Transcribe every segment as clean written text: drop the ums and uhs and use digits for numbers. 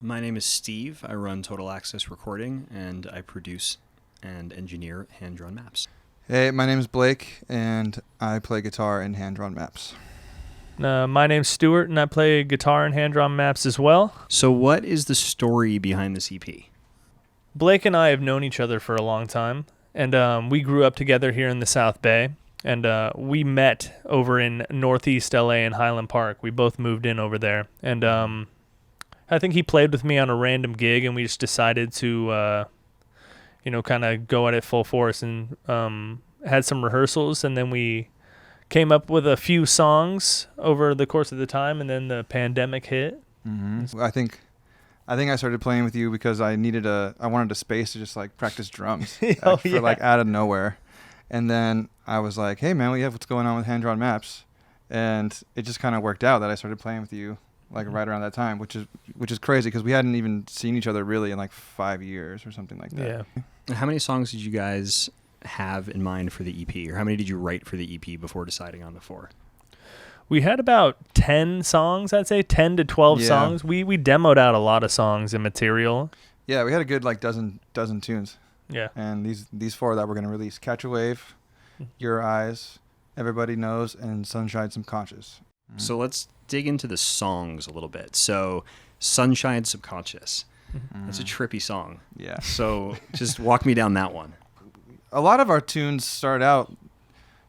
My name is Steve. I run Total Access Recording, and I produce and engineer hand-drawn maps. Hey, my name is Blake, and I play guitar in hand-drawn maps. My name's Stewart, and I play guitar and hand-drawn maps as well. So what is the story behind this EP? Blake and I have known each other for a long time, and we grew up together here in the South Bay, and we met over in Northeast LA in Highland Park. We both moved in over there, and I think he played with me on a random gig, and we just decided to, kind of go at it full force, and had some rehearsals, and then we came up with a few songs over the course of the time, and then the pandemic hit. Mm-hmm. I think I started playing with you because I wanted a space to just like practice drums like out of nowhere. And then I was like, hey man, we have what's going on with hand-drawn maps. And it just kind of worked out that I started playing with you like right around that time, which is crazy because we hadn't even seen each other really in like 5 years or something like that. Yeah. How many songs did you guys have in mind for the EP, or how many did you write for the EP before deciding on the 4? We had about 10 songs, I'd say, 10 to 12 songs. We demoed out a lot of songs and material. Yeah, we had a good like dozen tunes. Yeah. And these 4 that we're going to release: Catch a Wave, Your Eyes, Everybody Knows, and Sunshine Subconscious. So let's dig into the songs a little bit. So Sunshine Subconscious. That's a trippy song. Yeah. So just walk me down that one. A lot of our tunes start out,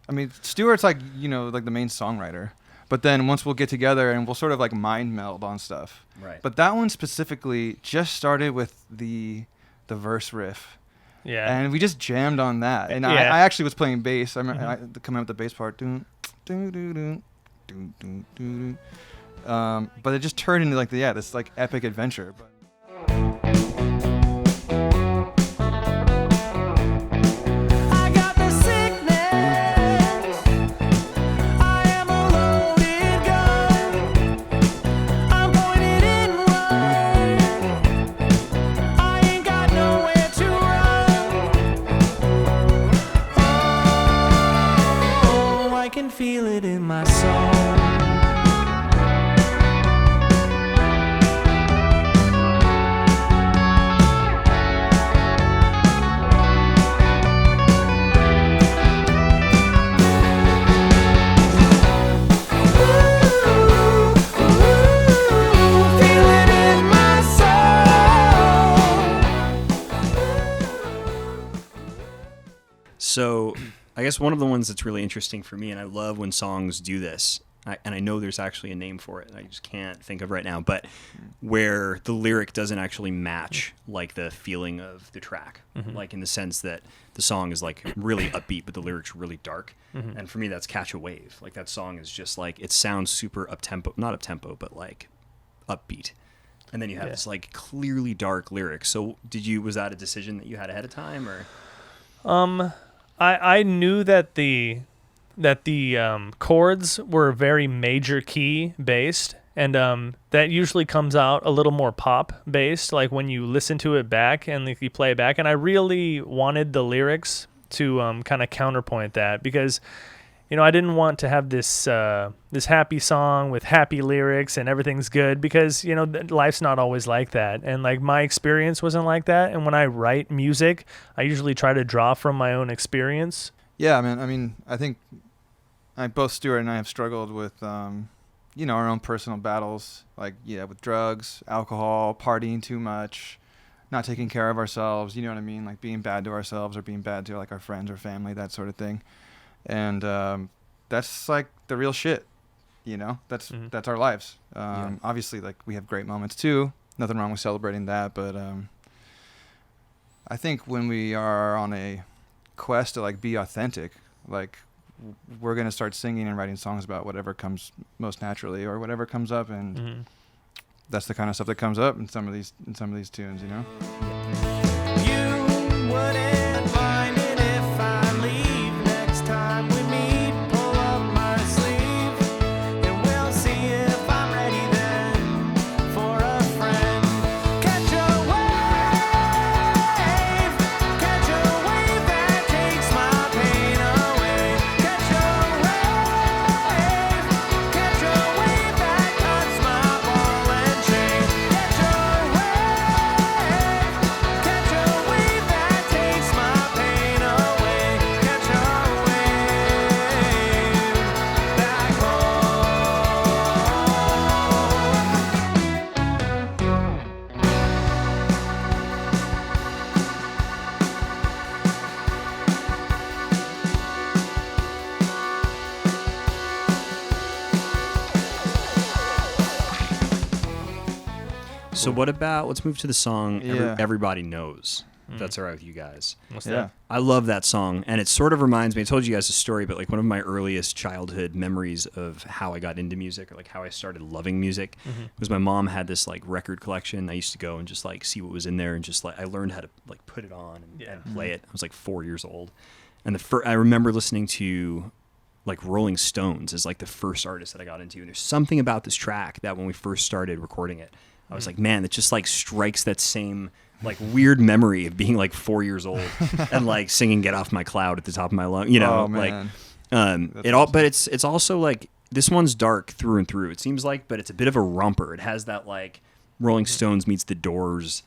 I mean, Stewart's like, like the main songwriter. But then once we'll get together and we'll sort of like mind meld on stuff. Right. But that one specifically just started with the verse riff. Yeah. And we just jammed on that. And Yeah. I actually was playing bass. I remember coming up with the bass part. Dun, dun, dun, dun, dun, dun, dun, dun. But it just turned into like this like epic adventure. Feel it in my soul. So I guess one of the ones that's really interesting for me, and I love when songs do this, and I know there's actually a name for it, and I just can't think of right now, but where the lyric doesn't actually match like the feeling of the track, like in the sense that the song is like really upbeat, but the lyrics are really dark. And for me, that's Catch a Wave. Like that song is just like, it sounds super up-tempo, not up-tempo, but like upbeat. And then you have this like clearly dark lyric. So was that a decision that you had ahead of time, or? I knew that the chords were very major key based, and that usually comes out a little more pop based, like when you listen to it back and you play it back. And I really wanted the lyrics to kind of counterpoint that, because I didn't want to have this happy song with happy lyrics and everything's good, because life's not always like that, and like my experience wasn't like that. And when I write music, I usually try to draw from my own experience. Yeah, man. I mean, I think both Stewart and I have struggled with our own personal battles, like with drugs, alcohol, partying too much, not taking care of ourselves. You know what I mean? Like being bad to ourselves or being bad to like our friends or family, that sort of thing. And that's like the real shit, that's our lives. Obviously, like we have great moments too, nothing wrong with celebrating that, but I think when we are on a quest to like be authentic, like we're going to start singing and writing songs about whatever comes most naturally or whatever comes up, and that's the kind of stuff that comes up in some of these tunes, You wouldn't mind it if I leave next time we meet. Pull up my sleeve and we'll see if I'm ready then for a friend. Catch a wave that takes my pain away. Catch a wave that cuts my ball and chain. Catch a wave. So what about, let's move to the song Yeah. Everybody Knows. If that's all right with you guys. What's Yeah. that? I love that song, and it sort of reminds me, I told you guys a story, but like one of my earliest childhood memories of how I got into music, or like how I started loving music, was my mom had this like record collection. I used to go and just like see what was in there, and just like I learned how to like put it on and play it. I was like 4 years old, and I remember listening to like Rolling Stones as like the first artist that I got into, and there's something about this track that when we first started recording it, I was like, man, it just like strikes that same like weird memory of being like 4 years old and like singing "Get Off My Cloud" at the top of my lung, you know, Oh, man. like it all. But it's also like this one's dark through and through. It seems like, but it's a bit of a romper. It has that like Rolling Stones meets the Doors.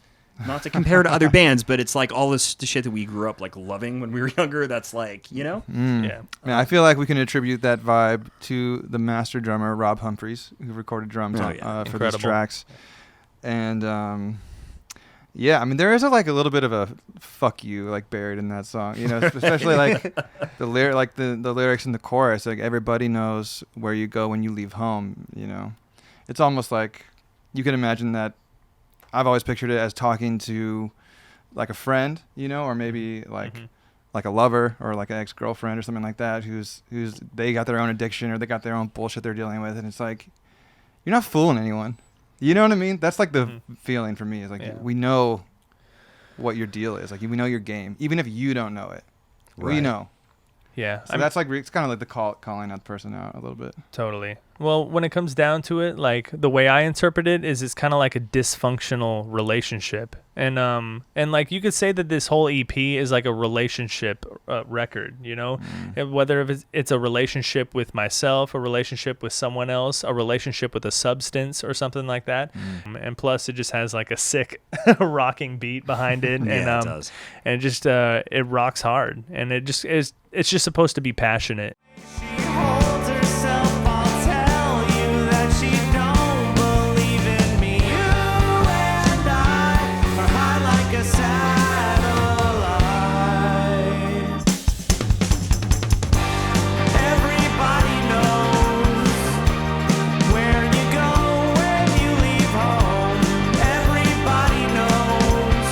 Not to compare to other bands, but it's like all this the shit that we grew up like loving when we were younger. That's like, you know, Yeah. Man, I feel like we can attribute that vibe to the master drummer Rob Humphreys, who recorded drums Oh, on, yeah. for these Incredible. tracks. And yeah, I mean, there is like a little bit of a "fuck you" like buried in that song, you know, especially like the lyrics in the chorus. Like, everybody knows where you go when you leave home. You know, it's almost like you can imagine that. I've always pictured it as talking to like a friend, you know, or maybe like like a lover or like an ex-girlfriend or something like that, who's they got their own addiction or they got their own bullshit they're dealing with, and it's like you're not fooling anyone. You know what I mean? That's like the feeling for me. Is like, Yeah. we know what your deal is. Like, we know your game, even if you don't know it. We Right. know. Yeah. So that's like it's kind of like the calling that person out a little bit. Totally. Well, when it comes down to it, like the way I interpret it is it's kind of like a dysfunctional relationship. And like you could say that this whole EP is like a relationship record, you know, And whether if it's a relationship with myself, a relationship with someone else, a relationship with a substance or something like that. And plus it just has like a sick rocking beat behind it. Yeah, and it does. And it just it rocks hard, and it just is. It's just supposed to be passionate. She holds herself, I'll tell you that she don't believe in me. You and I are high like a satellite. Everybody knows where you go when you leave home. Everybody knows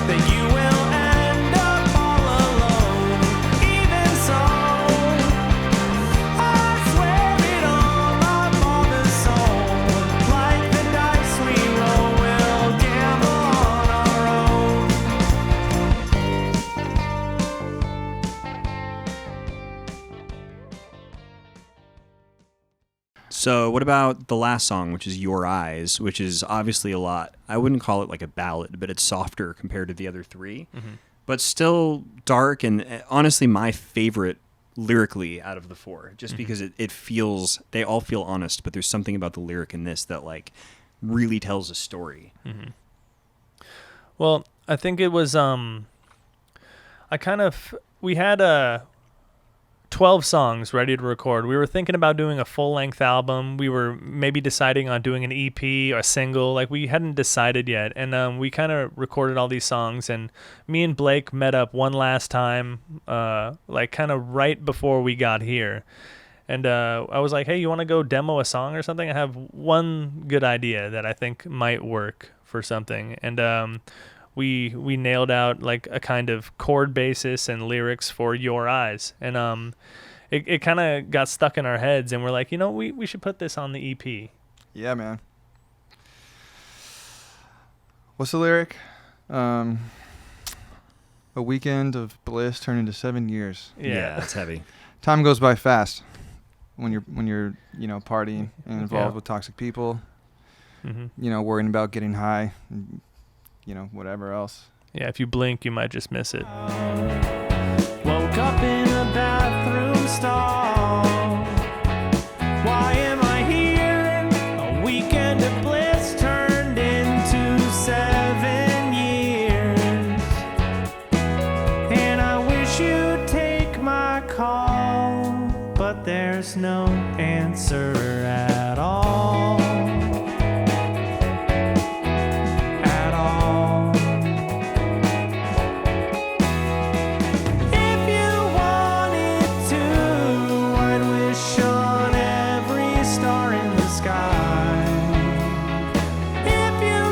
that you will end up all alone. Even so, I swear it all up on the soul. Like the dice we roll, we'll gamble on our own. So what about the last song, which is Your Eyes, which is obviously a lot. I wouldn't call it like a ballad, but it's softer compared to the other three, but still dark and honestly my favorite lyrically out of the four, just because it feels, they all feel honest, but there's something about the lyric in this that like really tells a story. Well, I think it was we had 12 songs ready to record. We were thinking about doing a full-length album. We were maybe deciding on doing an EP or a single. Like, we hadn't decided yet. And we kind of recorded all these songs. And me and Blake met up one last time, like kind of right before we got here. And I was like, hey, you want to go demo a song or something? I have one good idea that I think might work for something. And we nailed out like a kind of chord basis and lyrics for Your Eyes. And it kind of got stuck in our heads, and we're like, you know, we should put this on the EP. Yeah, man. What's the lyric? A weekend of bliss turned into 7 years. Yeah. That's heavy. Time goes by fast when you're you know, partying and involved with toxic people. You know, worrying about getting high, and, you know, whatever else. Yeah, if you blink, you might just miss it. Woke up in a bathroom stall. Why am I here? A weekend of bliss turned into 7 years. And I wish you'd take my call, but there's no answer at all. At all. If you wanted to, I'd wish on every star in the sky. If you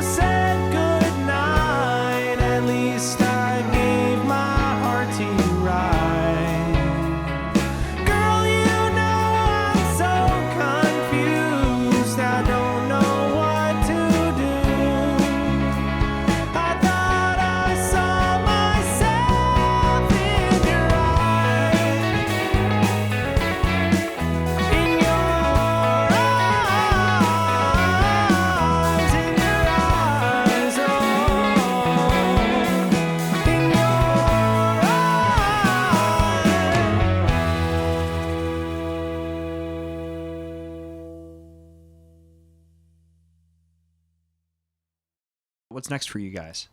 what's next for you guys?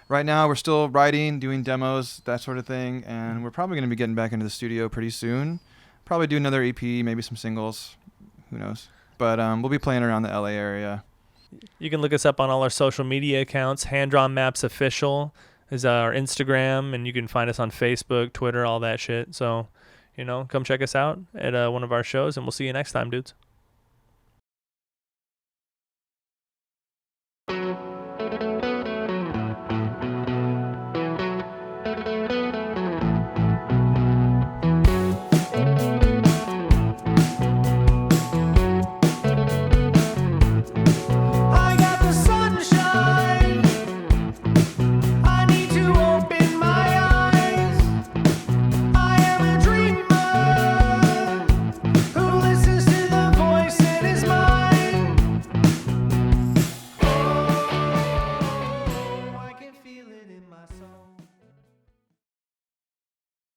Right now, we're still writing, doing demos, that sort of thing, and we're probably going to be getting back into the studio pretty soon. Probably do another EP, maybe some singles. Who knows? But we'll be playing around the LA area. You can look us up on all our social media accounts. Hand Drawn Maps Official is our Instagram, and you can find us on Facebook, Twitter, all that shit. So, come check us out at one of our shows, and we'll see you next time, dudes.